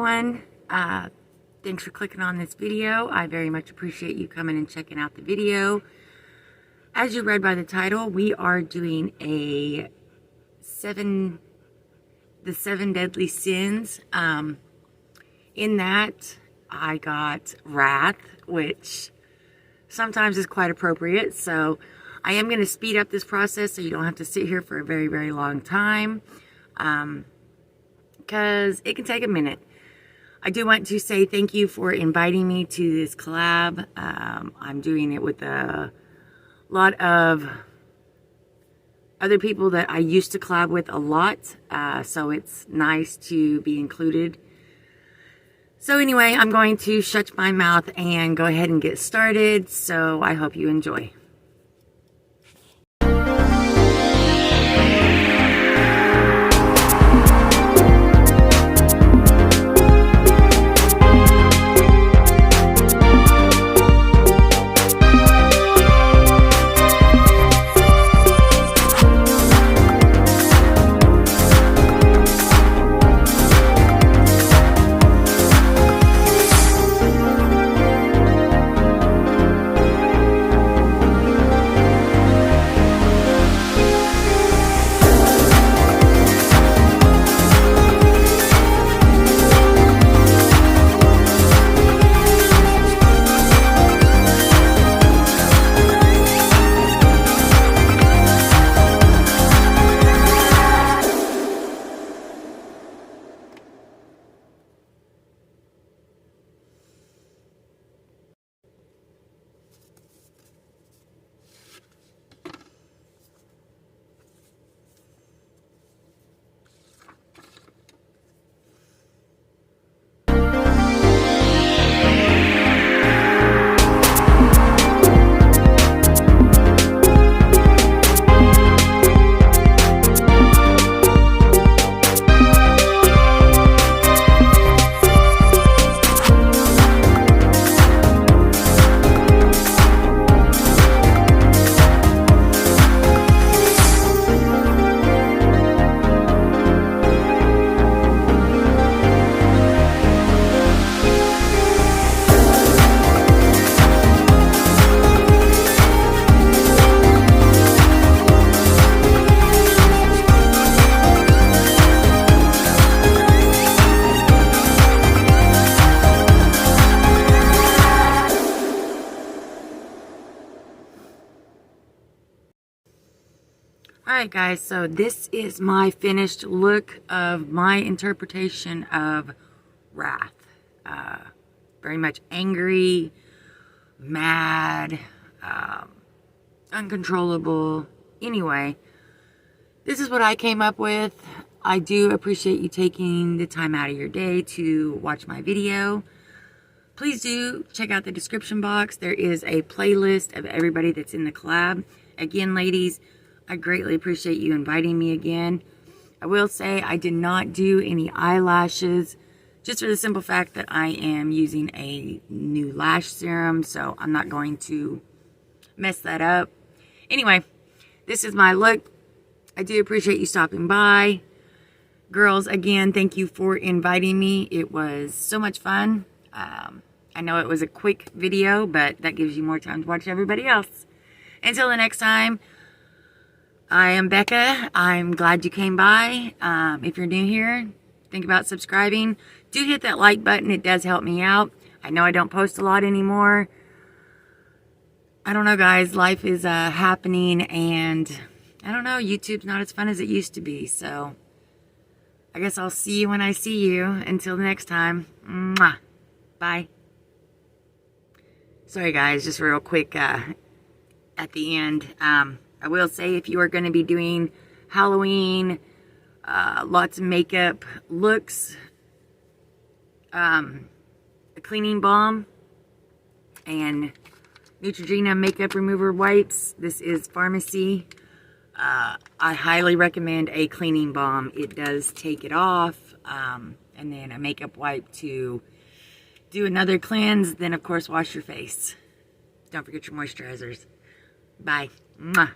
everyone. Thanks for clicking on this video. I very much appreciate you coming and checking out the video. As you read by the title, we are doing the 7 deadly sins. In that, I got wrath, which sometimes is quite appropriate. So I am going to speed up this process so you don't have to sit here for a very, very long time. Because it can take a minute. I do want to say thank you for inviting me to this collab. I'm doing it with a lot of other people that I used to collab with a lot. So it's nice to be included. So anyway, I'm going to shut my mouth and go ahead and get started. So I hope you enjoy. Alright guys, so this is my finished look of my interpretation of wrath. Very much angry, mad, uncontrollable. Anyway, this is what I came up with. I do appreciate you taking the time out of your day to watch my video. Please do check out the description box. There is a playlist of everybody that's in the collab. Again, ladies, I greatly appreciate you inviting me again. I will say I did not do any eyelashes, just for the simple fact that I am using a new lash serum, so I'm not going to mess that up. Anyway, this is my look. I do appreciate you stopping by. Girls, again, thank you for inviting me. It was so much fun. I know it was a quick video, but that gives you more time to watch everybody else. Until the next time, I am Becca. I'm glad you came by. If you're new here, think about subscribing. Do hit that like button. It does help me out. I know I don't post a lot anymore. I don't know, guys. Life is happening, and I don't know. YouTube's not as fun as it used to be. So I guess I'll see you when I see you. Until next time. Mwah. Bye. Sorry, guys. Just real quick at the end. I will say if you are going to be doing Halloween, lots of makeup looks, a cleaning balm, and Neutrogena makeup remover wipes. This is pharmacy. I highly recommend a cleaning balm. It does take it off, and then a makeup wipe to do another cleanse. Then, of course, wash your face. Don't forget your moisturizers. Bye. Mwah.